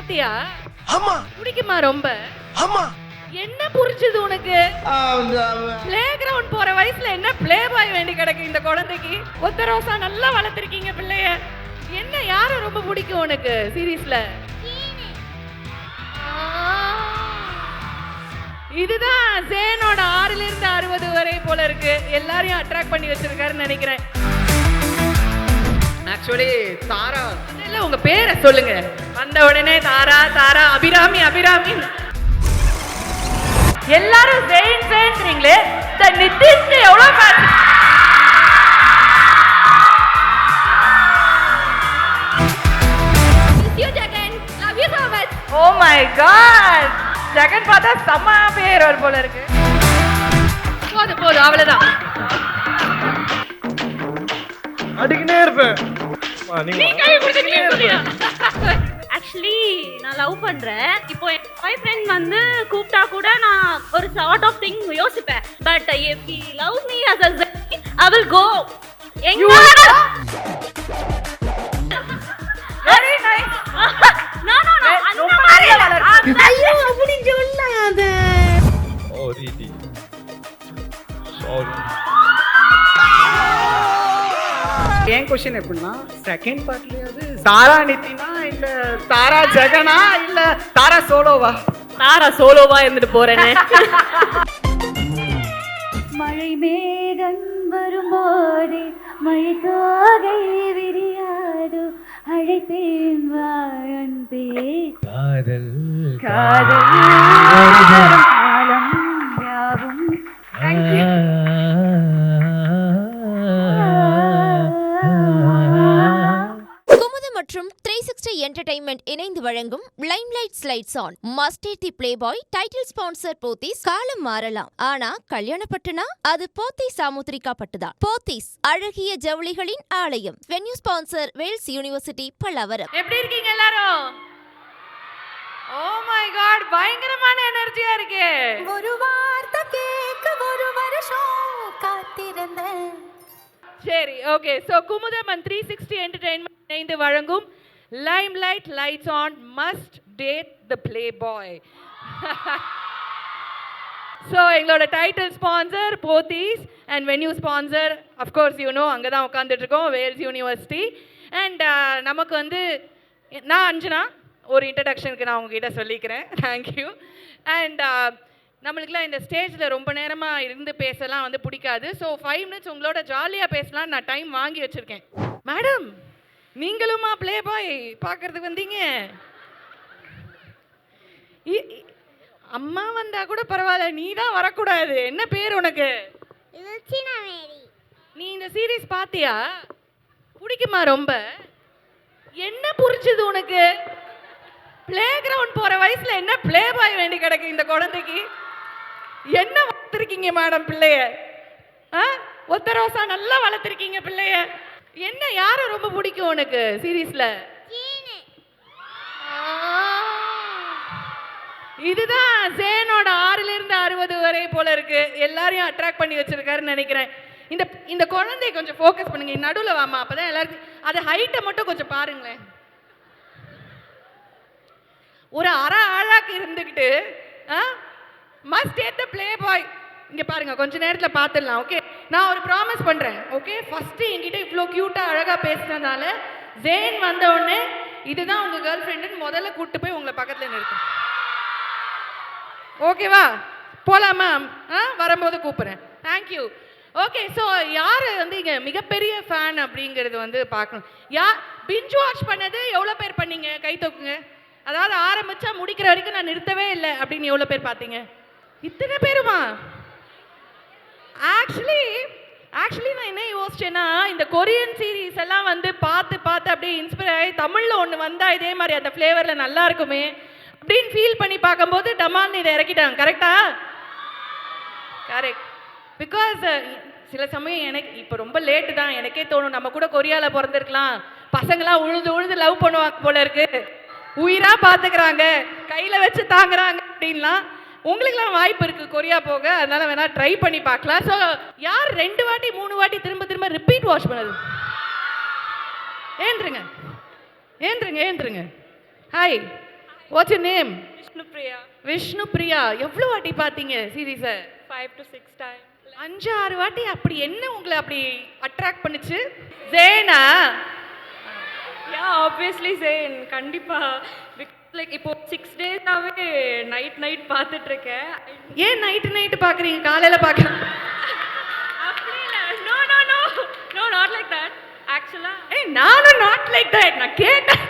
பாத்தியா? ஆமா. பிடிக்குமா ரொம்ப? ஆமா. என்ன புரிஞ்சது உனக்கு? பிளே கிரவுண்ட் போற வயசுல என்ன பிளே பாய் வேண்டி கிடக்கு இந்த குழந்தைக்கு? ஒத்த ரோசா நல்லா வளர்த்திருக்கீங்க பிள்ளைய. என்ன யார ரொம்ப பிடிக்கும் உனக்கு சீரிஸ்ல? இதுதான் ஜேனோட 6ல இருந்து 60 வரை போல இருக்கு. எல்லாரையும் அட்ராக்ட் பண்ணி வச்சிருக்காருன்னு நினைக்கிறேன். ஆக்சுவலி தாரா இல்ல உங்க பேரை சொல்லுங்க. வந்த உடனே தாரா தாரா அபிராமி அபிராமி எல்லாரும் ஜெயின் ஜெயின்றீங்களே. இந்த நிதிஷ்க்கு எவ்வளவு fan? You Jagan, love you so much. Oh my god, Jagan பார்த்தா செம்ம பேர் ஒரு போல இருக்கு. போதும் போதும் அவ்வளவுதான். அடிக்கினே இருப்பேன். நீ கை கொடுத்தீங்க புரியா? ஆக்சுவலி நான் லவ் பண்றேன். இப்போ என் பாய் ஃப்ரெண்ட் வந்து கூப்பிட்டா கூட நான் ஒரு சார்ட் ஆஃப் திங் யோசிப்பேன். But if he loves me as a Zain, I will go. எங்க very nice. No no no அந்த மாதிரி ஐயோ அப்படி சொல்லாத. சாரி. என் கொஸ்டின் எப்படின்னா செகண்ட் பார்ட்லயாவது தாரா நிதினா இல்ல தாரா ஜெகனா இல்ல தாரா சோலோவா? தாரா சோலோவா இருந்துட்டு போறேனே. மழை மேகம் வரும்போது மழைக்காகை விரியாது அழைத்தேன் வா அன்பே காதல் காதல் காலம் யாவும் குமுதம் மற்றும் 360 என்டர்டைன்மெண்ட் இணைந்து வழங்கும் limelight slides on mustard the play bye title sponsor Pothys. காலம் மாறலாம், ஆனா கல்யாணப்பட்டுனா அது போத்தீஸ் சாமுத்திரிகா பட்டுதான். போத்தீஸ் அழகிய ஜவுளிகளின் ஆலயம். Venue sponsor Vels university Pallavaram. எப்படி இருக்கீங்க எல்லாரும்? ஓ மை காட், பயங்கரமான எனர்ஜியா இருக்கு. ஒரு வார்த்தை கேட்க ஒரு வருஷம் காத்திருந்தேன். சரி, okay. So Kumudam and 360 entertainment இணைந்து வழங்கும் limelight lights on must date the play boy. So எங்களோட title sponsor Pothys and venue sponsor of course you know அங்க தான் உட்கார்ந்துட்டு இருக்கோம், வேல்ஸ் யூனிவர்சிட்டி. அண்ட் நமக்கு வந்து நான் அஞ்சனா ஒரு இன்ட்ரடக்ஷனுக்கு நான் உங்ககிட்ட சொல்லிக்கிறேன். தேங்க்யூ. அண்ட் நம்மளுக்குலாம் இந்த ஸ்டேஜில் ரொம்ப நேரமாக இருந்து பேசலாம் வந்து பிடிக்காது. ஸோ 5 மினிட்ஸ் உங்களோட ஜாலியாக பேசலாம் நான் டைம் வாங்கி வச்சுருக்கேன். மேடம், நீங்களுமா ப்ளே பாய் பார்க்கறதுக்கு வந்தீங்க? அம்மா வந்தா கூட பரவாயில்ல, நீ தான் வரக்கூடாது. என்ன பேர் உனக்கு? நீ இந்த சீரீஸ் பார்த்தியா? பிடிக்குமா ரொம்ப? என்ன புரிஞ்சது உனக்கு? பிளே கிரவுண்ட் போற வயசுல என்ன பிளே பாய் வேண்டி கிடக்கு இந்த குழந்தைக்கு? என்ன வளர்த்திருக்கீங்க மேடம் பிள்ளைய? ஒத்த ரோசா நல்லா வளர்த்திருக்கீங்க பிள்ளைய. என்ன யார ரொம்ப பிடிக்கும் உனக்கு சீரீஸ்ல? இதுதான் ஜேனோட 6ல இருந்து 60 வரை போல இருக்கு. எல்லாரையும் அட்ராக்ட் பண்ணி வச்சிருக்காருன்னு நினைக்கிறேன். இந்த குழந்தைய கொஞ்சம் ஃபோக்கஸ் பண்ணுங்க. நடுவில் வாமா, அப்பதான் எல்லாருக்கும் அது ஹைட்டை மட்டும் கொஞ்சம் பாருங்களேன். ஒரு அரை ஆழாக்கு இருந்துக்கிட்டு மஸ்ட் டேட் தி ப்ளே பாய். இங்கே பாருங்க, கொஞ்ச நேரத்தில் பார்த்துடலாம். ஓகே, நான் ஒரு ப்ராமிஸ் பண்ணுறேன். ஓகே, ஃபஸ்ட்டு என்கிட்ட இவ்வளோ க்யூட்டாக அழகாக பேசுனதால ஜேன் வந்த உடனே இதுதான் உங்கள் கேர்ள் ஃப்ரெண்டுன்னு முதல்ல கூப்பிட்டு போய் உங்களை பக்கத்தில் நிறுத்தும். ஓகேவா? போகலாமா? வரும்போது கூப்பிட்றேன். தேங்க்யூ. ஓகே, ஸோ யார் வந்து இங்கே மிகப்பெரிய ஃபேன் அப்படிங்கிறது வந்து பார்க்கணும். பிஞ்ச் வாட்ச் பண்ணது எவ்வளோ பேர் பண்ணீங்க? கை தூக்குங்க. அதாவது ஆரம்பிச்சா முடிக்கிற வரைக்கும் நான் நிறுத்தவே இல்லை அப்படின்னு எவ்வளோ பேர் பார்த்தீங்க? இத்தனை பேருமா? ஆக்சுவலி நான் என்ன யோசிச்சேன்னா, இந்த கொரியன் சீரீஸ் எல்லாம் வந்து பார்த்து அப்படியே இன்ஸ்பயர் ஆகி தமிழில் ஒன்று வந்தால் இதே மாதிரி அந்த ஃப்ளேவரில் நல்லா இருக்குமே அப்படின்னு ஃபீல் பண்ணி பார்க்கும்போது டமால்னு இதை இறக்கிட்டாங்க. கரெக்டா? கரெக்ட். பிகாஸ் சில சமயம் எனக்கு இப்போ ரொம்ப லேட்டு தான், எனக்கே தோணும் நம்ம கூட கொரியாவில் பிறந்திருக்கலாம், பசங்களாம் உழுது லவ் பண்ணுவாங்க போல இருக்கு, உயிராக பார்த்துக்கிறாங்க, கையில் வச்சு தாங்குறாங்க அப்படின்லாம். உங்களுக்குலாம் வாய்ப்பு இருக்குது கொரியா போக, அதனால் வேணால் ட்ரை பண்ணி பார்க்கலாம். ஸோ யார் 2 வாட்டி 3 வாட்டி திரும்ப ரிப்பீட் வாட்ச் பண்ணது? ஏன்றுங்க. Hi what's your name? Vishnupriya. Vishnu Priya. எவ்வளோ வாட்டி பார்த்தீங்க சீரீஸை? 5 to 6 times. 5-6 வாட்டி. அப்படி என்ன உங்களை அப்படி அட்ராக்ட் பண்ணுச்சு? ஜேனா? Yeah, obviously Zayn. கண்டிப்பா. Like இப்போ 6 days-ஆவே நைட் பார்த்துட்டு இருக்கேன். ஏன் நைட்டு பார்க்குறீங்க, காலையில் பார்க்க? அப்படி இல்ல. No, not like that. Actually, நானும் நாட் லைக் தட். நான் கேட்டேன்.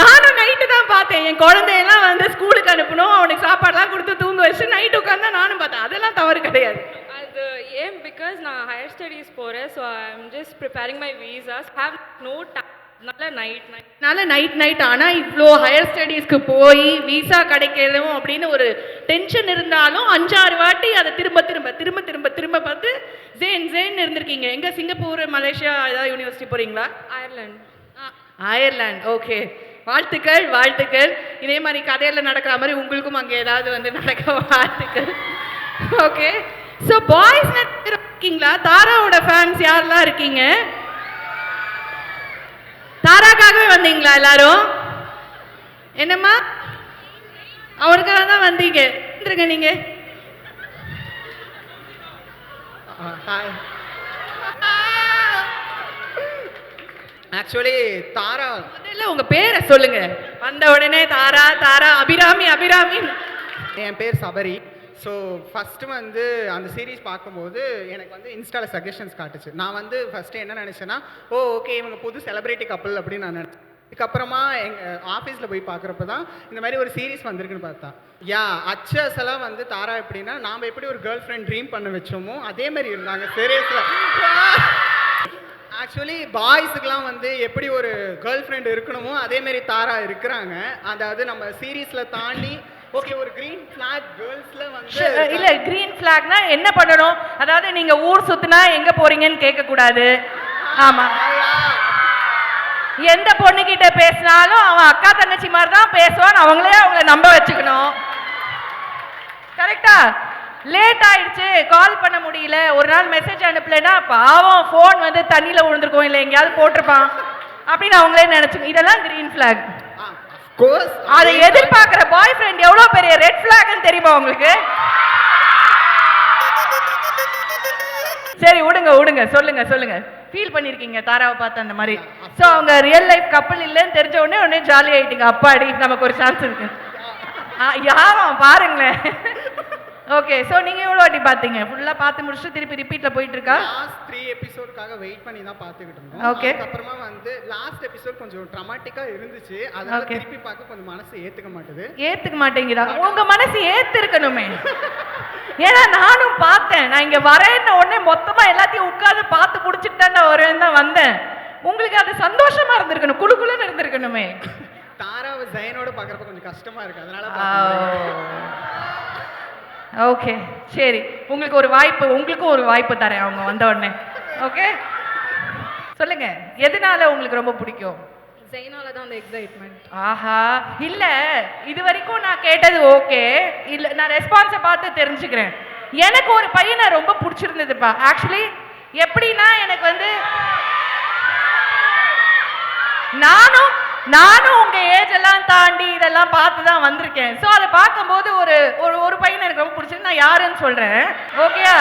நானும் நைட்டு தான் பார்த்தேன். என் குழந்தையெல்லாம் வந்து ஸ்கூலுக்கு அனுப்பணும், அவனுக்கு சாப்பாடுலாம் கொடுத்து தூங்க வச்சு நைட்டு உட்காந்து நானும் பார்த்தேன். அதெல்லாம் தவறு கிடையாது. அது ஏன் பிகாஸ் நான் ஹையர் ஸ்டடீஸ் போகிறேன். So I am just preparing my visas. Have no time. அதனால நைட் ஆனால் இவ்வளோ ஹையர் ஸ்டடீஸ்க்கு போய் விசா கிடைக்கிறதும் அப்படின்னு ஒரு டென்ஷன் இருந்தாலும் 5-6 வாட்டி அதை திரும்ப பார்த்து ஜேன் இருந்திருக்கீங்க. எங்கே? சிங்கப்பூர், மலேசியா, ஏதாவது யூனிவர்சிட்டி போகிறீங்களா? அயர்லாந்து. ஓகே, வாழ்த்துக்கள். இதே மாதிரி கதையில் நடக்கிற மாதிரி உங்களுக்கும் அங்கே ஏதாவது வந்து நடக்க வாழ்த்துக்கள். ஓகே, ஸோ பாய்ஸ் இருக்கீங்களா? தாராவோட ஃபேன்ஸ் யாரெல்லாம் இருக்கீங்க? தாராக்காகவே வந்தீங்களா எல்லாரும்? என்னம்மா, அவருக்காக தான் வந்தீங்க. நீங்க ஹாய். ஆக்சுவலி தாரா, முதல்ல உங்க பேரை சொல்லுங்க. வந்த உடனே தாரா அபிராமி. என் பேர் சபரி. ஸோ ஃபஸ்ட்டு வந்து அந்த சீரீஸ் பார்க்கும்போது எனக்கு வந்து இன்ஸ்டாவில் சஜஷன்ஸ் காட்டுச்சு. நான் வந்து ஃபஸ்ட்டு என்ன நினச்சேன்னா, ஓகே இவங்க புது செலிப்ரிட்டி கப்பல் அப்படின்னு நான் நினச்சேன். இதுக்கப்புறமா எங்கள் ஆஃபீஸில் போய் பார்க்குறப்ப தான் இந்த மாதிரி ஒரு சீரீஸ் வந்திருக்குன்னு பார்த்தா. அச்சஸ் எல்லாம் வந்து தாரா எப்படின்னா, நாம் எப்படி ஒரு கேர்ள் ஃப்ரெண்ட் ட்ரீம் பண்ண வச்சோமோ அதே மாதிரி இருந்தாங்க சீரியஸில். ஆக்சுவலி பாய்ஸுக்கெலாம் வந்து எப்படி ஒரு கேர்ள் ஃப்ரெண்ட் இருக்கணுமோ அதேமாரி தாரா இருக்கிறாங்க. அதாவது நம்ம சீரீஸில் தாண்டி ஓகே ஒரு கிரீன் ஃபிளாக் கேர்ள்ஸ்ல வந்து இல்ல, கிரீன் ஃபிளாக்னா என்ன பண்ணணும்? அதாவது நீங்க ஊர் சுத்தினா எங்க போறீங்கன்னு கேட்க கூடாது. ஆமா, எந்த பொண்ணு கிட்ட பேசினாலும் அவன் அக்கா தங்கச்சி மாதிரி தான் பேசுவான், அவங்களே அவங்கள நம்ப வச்சுக்கணும். கரெக்டா? லேட் ஆயிடுச்சு, கால் பண்ண முடியல, ஒரு நாள் மெசேஜ் அனுப்பலைன்னா பாவம் ஃபோன் வந்து தண்ணியில் விழுந்திருக்கும், இல்லை எங்கேயாவது போட்டிருப்பான் அப்படின்னு அவங்களே நினைச்சுக்கணும். இதெல்லாம் கிரீன் ஃபிளாக். அதை எதிர்பார்க்கிற பாய் ஃப்ரெண்ட் எவ்வளவு பெரிய ரெட் ஃபிளாக்னு தெரியுமா உங்களுக்கு? சரி விடுங்க, சொல்லுங்க. ஃபீல் பண்ணிருக்கீங்க தாராவை பார்த்து அந்த மாதிரி? ஸோ அவங்க ரியல் லைஃப் கப்பல் இல்லைன்னு தெரிஞ்ச உடனே ஜாலி ஆயிட்டீங்க. அப்பாடி, நமக்கு ஒரு சான்ஸ் இருக்கு. யாரும் பாருங்களேன். ஓகே, ஸோ நீங்கள் எவ்வளோ வாட்டி பார்த்தீங்க? ஃபுல்லாக பார்த்து முடிச்சுட்டு திருப்பி ரிப்பீட்டில் போயிட்டு இருக்கா? லாஸ்ட் 3 எபிசோடுக்காக வெயிட் பண்ணி தான் பார்த்துக்கிட்டு இருந்தோம். ஓகே, அப்புறமா வந்து லாஸ்ட் எபிசோட் கொஞ்சம் ட்ராமாட்டிக்காக இருந்துச்சு. அதனால திருப்பி பார்க்க கொஞ்சம் மனசு ஏற்றுக்க மாட்டேங்குதா? உங்கள் மனசு ஏற்றிருக்கணுமே. ஏன்னா நானும் பார்த்தேன். நான் இங்கே வரேன்னு உடனே மொத்தமாக எல்லாத்தையும் உட்காந்து பார்த்து பிடிச்சிட்டு தான் நான் வரேன்னு தான் வந்தேன். உங்களுக்கு அது சந்தோஷமா இருந்திருக்கணும், குழுக்குழுன்னு இருந்திருக்கணுமே. தாராவை ஜெயனோட பார்க்குறப்ப கொஞ்சம் கஷ்டமா இருக்கு, அதனால. ஓகே, சரி, உங்களுக்கும் ஒரு வாய்ப்பு தரேன் அவங்க வந்த உடனே. ஓகே, சொல்லுங்க, எதனால உங்களுக்கு ரொம்ப பிடிக்கும்? ஜெயனால தான் அந்த எக்ஸைட்மெண்ட். ஆஹா, இல்ல இது வரைக்கும் நான் கேட்டது ஓகே, இல்ல நான் ரெஸ்பான்ஸை பார்த்து தெரிஞ்சுக்கிறேன். எனக்கு ஒரு பையனை ரொம்ப பிடிச்சிருந்ததுப்பா. ஆக்சுவலி எப்படின்னா, எனக்கு வந்து நானும் உங்க ஏஜ் எல்லாம் தாண்டி இதெல்லாம் பார்த்து தான் வந்திருக்கேன். ஸோ அதை பார்க்கும்போது ஒரு பையனை எனக்கு ரொம்ப பிடிச்சது. நான் யாருன்னு சொல்றேன், ஓகேயா?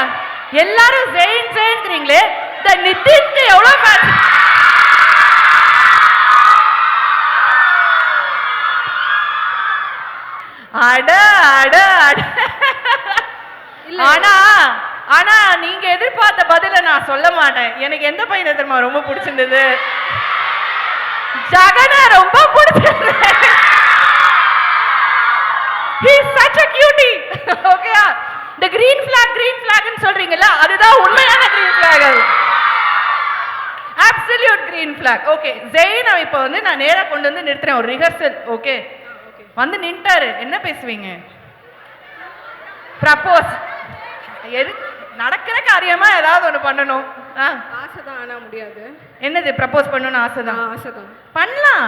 எல்லாரும் ஜெயின்ங்கிறீங்களே, இந்த நிதின்க்கு எவ்வளோ ஃபேன்ஸ்? ஆனா நீங்க எதிர்பார்த்த பதில நான் சொல்ல மாட்டேன். எனக்கு எந்த பையனை தெரியுமா ரொம்ப பிடிச்சிருந்தது? ஜகனை ரொம்ப பிடிச்சிருந்தது. He is such a cutie. ஓகேயா? இந்த green flag சொல்றீங்கல்ல, அதுதான் உண்மையான green flag. Absolute green flag. Okay, Jain இப்போ வந்து நான் நேரா கொண்டு வந்து நிறுத்துறேன், ஒரு ரிஹர்சல். ஓகே, வந்து நின்ட்டாரு. என்ன பேசுவீங்க? ப்ரப்போஸ். எது நடக்கிற காரியமா ஏதாவது ஒன்று பண்ணணும். ஆசைதான், ஆனா முடியாது. என்னது? ப்ரப்போஸ் பண்ணணும்னு ஆசைதான். ஆசைதான் பண்ணலாம்.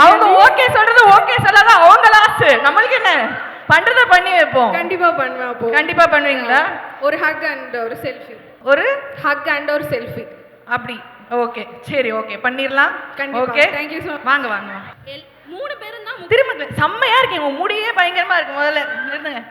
அவங்க ஓகே சொல்றது ஓகே சொல்லாத அவங்க லாஸ். நம்மளுக்கு என்ன பண்றத பண்ணி வைப்போம். கண்டிப்பா பண்ணுவேன். அப்போ கண்டிப்பா பண்ணுவீங்களா? ஒரு ஹக் அண்ட் ஒரு செல்ஃபி. ஒரு ஹக் அண்ட் ஒரு செல்ஃபி. அப்படி? ஓகே, சரி, ஓகே, பண்ணிரலாம். கண்டிப்பா. Okay, thank you so much. வாங்க. 3 பேரும் தான் திரும்ப செம்மையா இருக்கு உங்க முடியே பயங்கரமா இருக்கு முதல்ல நிறுத்துங்க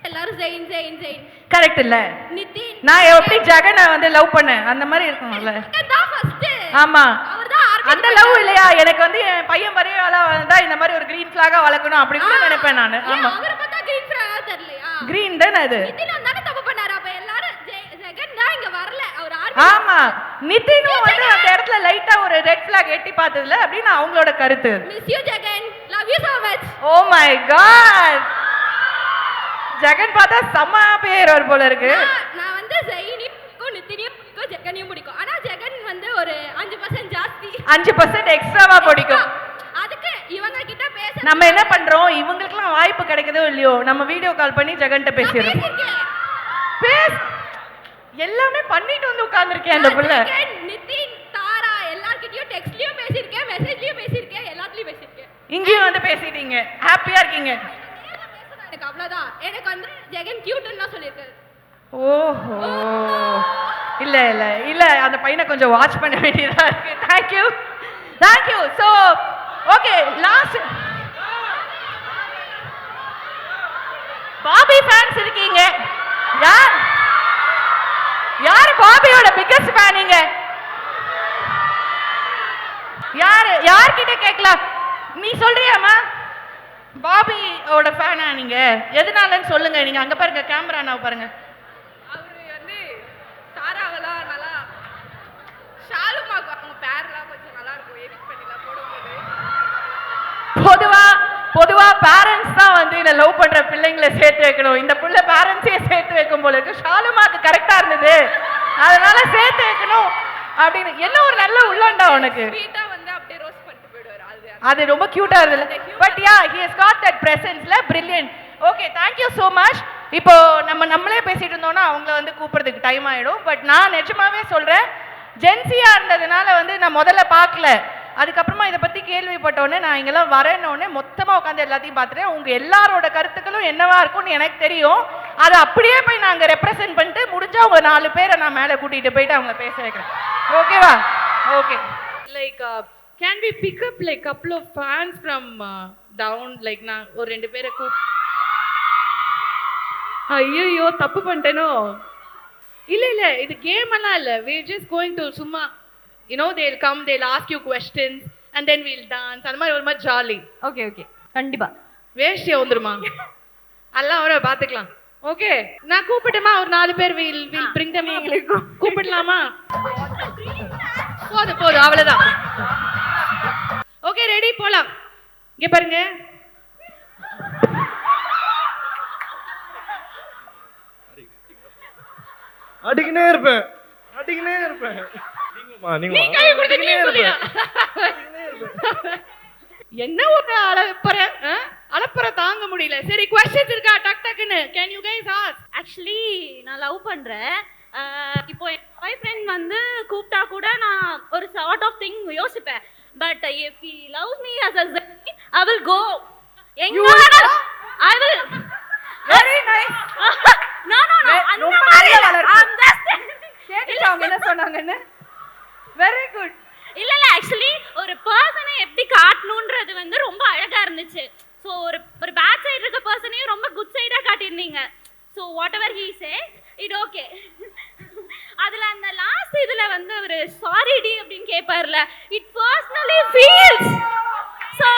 எல்லாரும் ஜெயின் ஜெயின் ஜெயின் கரெக்ட் இல்ல நிதின் நான் எப்படி ஜெகனை வந்து லவ் பண்ணேன் அந்த மாதிரி இருக்கும்ல தான் ஃபர்ஸ்ட் ஆமா அவர்தான் அந்த லவ் இல்லையா எனக்கு வந்து என் பையன் பெரிய ஆளா வளர்ந்தா இந்த மாதிரி ஒரு கிரீன் ஃபிளாகா வளர்க்கணும் அப்படி கூட நினைப்பேன் நானு ஆமா அவரை பார்த்தா கிரீன் ஃபிளாக் தெரியலையா கிரீன் தானே அது நிதின் வந்தானே தப்பு பண்ணாரு அப்ப எல்லாரும் ஜெகன் தான் இங்க வரல அவர் ஆமா நிதினும் வந்து அந்த இடத்துல லைட்டா ஒரு ரெட் ஃபிளாக் எட்டி பார்த்ததுல அப்படின்னு அவங்களோட கருத்து miss you Jagan love you so much oh my god Jagan பார்த்தா செம்ம பேர் ஒரு போல இருக்கு நான் வந்து ஜெயினியும் நிதினியும் ஜெகனையும் பிடிக்கும் ஆனா ஜெகன் வந்து ஒரு 5% ஜாஸ்தி 5% எக்ஸ்ட்ராவா பிடிக்கும் அதுக்கு இவங்க கிட்ட பேச நம்ம என்ன பண்றோம் இவங்களுக்குலாம் வாய்ப்பு கிடைக்குதோ இல்லையோ நம்ம வீடியோ கால் பண்ணி ஜெகன்ட்ட பேசிடுறோம் பேஸ் எல்லாமே பண்ணிட்டு வந்து உட்கார்ந்திருக்கேன் அந்த புள்ள நிதின் தாரா எல்லார்கிட்டயும் டெக்ஸ்ட்லயும் பேசிருக்கேன் மெசேஜ்லயும் பேசிருக்கேன் எல்லாத்துலயும் பேசிருக்கேன் இங்கேயும் வந்து பேசிட்டீங்க ஹாப்பியா இருக்கீங்க எனக்கு அவ்வளவுதான் எனக்கு வந்து ஜெகன் கியூட்னு தான் சொல்லிருக்காரு ஓஹோ இல்ல இல்ல இல்ல அந்த பையனை கொஞ்சம் வாட்ச் பண்ண வேண்டியதா இருக்கு thank you so okay last Bobby fans இருக்கீங்க யார் பாபியோட பிகெஸ்ட் ஃபேன் நீங்க யார்கிட்ட கேட்கலாம் நீ சொல்றியாமா பாபியோட ஃபேனா நீங்க எதனாலன்னு சொல்லுங்க நீங்க அங்க பாருங்க கேமரா நான் பாருங்க அவரு வந்து சாராவெல்லாம் நல்லா ஷாலுமாக்கு அவங்க பேர்லாம் கொஞ்சம் நல்லா இருக்கும் எடிட் பண்ணிலாம் போடும்போது பொதுவா பேரண்ட்ஸ் தான் வந்து இந்த லவ் பண்ற பிள்ளைங்களை சேர்த்து வைக்கணும் இந்த புள்ள பேரண்ட்ஸே சேர்த்து வைக்கும் போல இருக்கு ஷாலுமாக்கு கரெக்டா இருந்தது அதனால சேர்த்து வைக்கணும் அப்படின்னு என்ன ஒரு நல்ல உள்ளண்டா உனக்கு ஸ்வீட்டா வந்து அப்படியே ரோஸ்ட் பண்ணிட்டு போயிடுவாரு அது ரொம்ப கியூட்டா இருந்தது but yeah he has got that presenceல brilliant okay thank you so much இப்போ நம்மளே பேசிட்டு இருந்தோம்னா அவங்கள வந்து கூப்பிடுறதுக்கு டைம் ஆயிடும் பட் நான் நிஜமாவே சொல்றேன் ஜென்சியா இருந்ததுனால வந்து நான் முதல்ல பார்க்கல அதுக்கப்புறமா இதை பத்தி கேள்விப்பட்ட உடனே நான் இங்கெல்லாம் வரேன்னு உடனே மொத்தமா உட்காந்து எல்லாத்தையும் பார்த்துட்டேன் உங்க எல்லாரோட கருத்துக்களும் என்னவா இருக்கும்னு எனக்கு தெரியும் அதை அப்படியே போய் நான் அங்க ரெப்ரசென்ட் பண்ணிட்டு முடிஞ்சா உங்க 4 பேரை நான் மேலே கூட்டிட்டு போயிட்டு அவங்க பேச வைக்கிறேன் ஓகேவா okay like can we pick up like couple of fans from town like நான் ஒரு 2 பேரை ஐயோ தப்பு பண்ணிட்டேனோ இல்ல இது கேம் எல்லாம் இல்ல we are just going to சும்மா you know they'll come they'll ask you questions and then we'll dance அந்த மாதிரி ஒரு மாதிரி ஜாலி ஓகே கண்டிப்பா வேஷ்டியா வந்துருமா எல்லாம் அவரை பாத்துக்கலாம் ஓகே நான் கூப்பிட்டுமா ஒரு 4 பேர் வில் bring them கூப்பிடலாமா போதும் அவ்வளவுதான் ஓகே ரெடி போலாம் இங்க பாருங்க அடிக்கினே இருப்பேன் என்ன ஒரு அலப்பற தாங்க முடியல சரி क्वेश्चंस இருக்கா டக்குன்னு can you guys ask actually நான் லவ் பண்றேன் இப்போ என் பாய் ஃப்ரெண்ட் வந்து கூப்பிட்டா கூட நான் ஒரு சார்ட் ஆஃப் திங் யோசிப்பேன் but if he loves me as a zeni I will go எங்க I will very nice no அந்த மாதிரி கேட்டுட்டு அவங்க என்ன சொன்னாங்கன்னு வெரி குட் இல்ல ஆக்சுவலி ஒரு பர்சனை எப்படி காட்டணும்ன்றது வந்து ரொம்ப அழகா இருந்துச்சு ஸோ ஒரு பேட் சைடு இருக்க பர்சனையும் ரொம்ப குட் சைடா காட்டியிருந்தீங்க so whatever he said it okay அதுல அந்த லாஸ்ட் இதுல வந்து ஒரு சாரி டி அப்படின்னு கேட்பார்ல இட் பர்சனலி ஃபீல்ஸ் ஸோ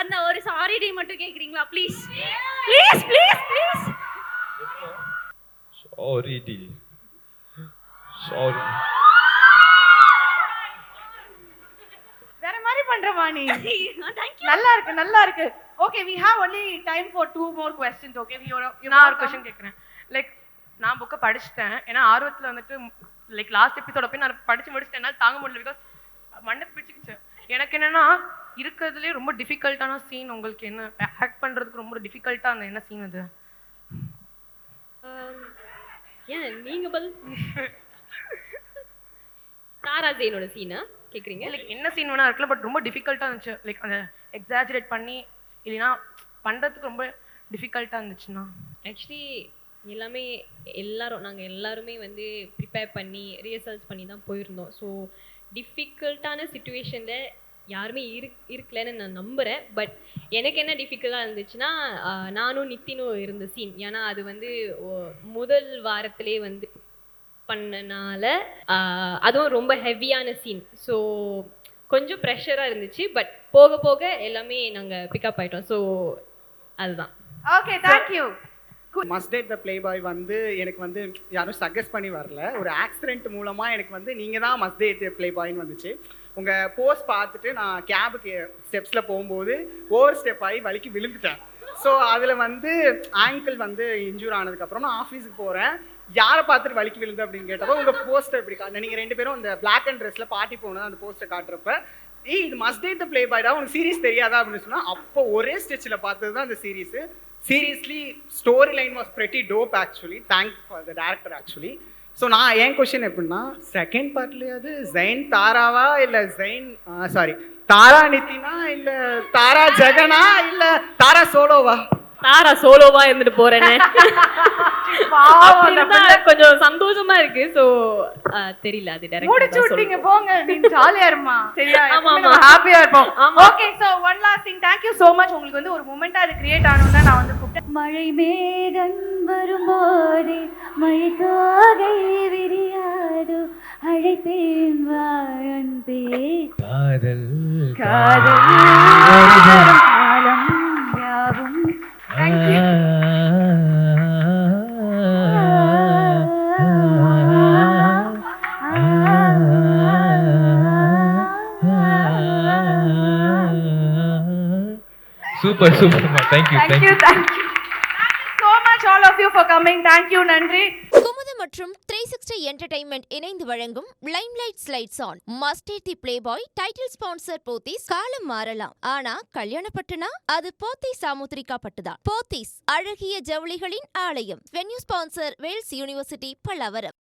அந்த ஒரு சாரி டி மட்டும் கேக்குறீங்களா please please please please sorry வேற மாதிரி பண்றமா நீ Thank you. நல்லா இருக்கு okay we have only time for 2 more questions okay நான் ஒரு क्वेश्चन கேக்குறேன் லைக் நான் புக்க படிச்சிட்டேன் ஏன்னா ஆர்வத்துல வந்துட்டு லைக் லாஸ்ட் எபிசோட போய் நான் படிச்சு முடிச்சிட்டேன் என்னால தாங்க முடியல பிகாஸ் மண்டை பிடிச்சிக்கிச்சு எனக்கு என்னன்னா இருக்கிறதுலே ரொம்ப டிஃபிகல்ட்டான சீன் உங்களுக்கு என்ன ஆக்ட் பண்றதுக்கு ரொம்ப டிஃபிகல்ட்டா அந்த என்ன சீன் அது ஏன் நீங்க பதில் தாரா ஜெயினோட சீனா கேக்குறீங்க லைக் என்ன சீன் வேணா இருக்குல்ல பட் ரொம்ப டிஃபிகல்ட்டா இருந்துச்சு லைக் அந்த எக்ஸாஜரேட் பண்ணி இல்லைன்னா பண்றதுக்கு ரொம்ப டிஃபிகல்ட்டா இருந்துச்சுன்னா ஆக்சுவலி நாங்கள் எல்லாருமே வந்து ப்ரிப்பேர் பண்ணி ரிஹர்சல்ஸ் பண்ணி தான் போயிருந்தோம் ஸோ டிஃபிகல்ட்டான சுச்சுவேஷனில் யாருமே இருக்கலன்னு நான் நம்புகிறேன். பட் எனக்கு என்ன டிஃபிகல்ட்டாக இருந்துச்சுன்னா நானும் நித்தினும் இருந்த சீன். ஏன்னா அது வந்து முதல் வாரத்திலே வந்து பண்ணனால அதுவும் ரொம்ப ஹெவியான சீன். ஸோ கொஞ்சம் ப்ரெஷராக இருந்துச்சு. பட் போக போக எல்லாமே நாங்கள் பிக்கப் ஆகிட்டோம். ஸோ அதுதான். Okay, thank you. Must date the play boy வந்து எனக்கு வந்து யாரும் சஜஸ்ட் பண்ணி வரல. ஒரு ஆக்சிடென்ட் மூலமாக எனக்கு வந்து நீங்கள் தான் மஸ்ட் டேட் ப்ளே பாய்ன்னு வந்துச்சு. உங்கள் போஸ்ட் பார்த்துட்டு நான் கேபுக்கு ஸ்டெப்ஸில் போகும்போது ஓவர் ஸ்டெப் ஆகி வலிக்கு விழுந்துட்டேன். ஸோ அதில் வந்து ஆங்கிள் வந்து இன்ஜூர் ஆனதுக்கப்புறம் நான் ஆஃபீஸுக்கு போகிறேன். யாரை பார்த்துட்டு வலிக்கு விழுந்து அப்படின்னு கேட்டப்போ உங்கள் போஸ்டர் இப்படி காட்டு, நீங்கள் 2 பேரும் அந்த பிளாக் அண்ட் ட்ரெஸ்ஸில் பார்ட்டி போனது அந்த போஸ்டர் காட்டுறப்ப இது மஸ்ட் டேட் த ப்ளே பாய்டா, உனக்கு சீரிஸ் தெரியாதா அப்படின்னு சொன்னால் அப்போ ஒரே ஸ்டெச்சில் பார்த்தது தான் அந்த series. Seriously, storyline was pretty dope actually. Thank for the director actually. So நான் என் கொஷின் எப்படின்னா, செகண்ட் பார்ட்லேயாவது ஜெயின் தாராவா இல்லை தாரா நித்தினா இல்லை தாரா ஜெகனா இல்லை தாரா சோலோவா? தாரா சோலோவா இருந்துட்டு போறேன்னு கொஞ்சம் சந்தோஷமா இருக்கு. ஸோ தெரியல, அது முடிச்சு விட்டீங்க டைரக்ட் போங்க, நீங்க ஜாலியா இருமா சரியா? ஆமா, ஆமா. ஹாப்பியா இருப்போம். ஆமா. Okay, so one last thing, thank you so much. உங்களுக்கு வந்து ஒரு மொமெண்டா அது கிரியேட் ஆனது தான் நான் வந்து கூப்பிட்டேன். மழை மேகம் வரும்போதே மழைக்காகை விரியாதோ அழைத்தேன் வா அன்பே காதல் காதல் காலம் யாவும் சூப்பர் சூப்பர்மா. Thank you thank you so much all of you for coming. Thank you, நன்றி. குமுதம் மற்றும் 360 என்டர்டைன்மெண்ட் இணைந்து வழங்கும் limelight slides on mustard the play boy title sponsor Pothys. காலம் மாறலாம், ஆனா கல்யாணப்பட்டுனா அது போத்தீஸ் சாமுத்திரிகா பட்டுதான். போத்தீஸ் அழகிய ஜவுளிகளின் ஆலயம். Venue sponsor Vels university Pallavaram.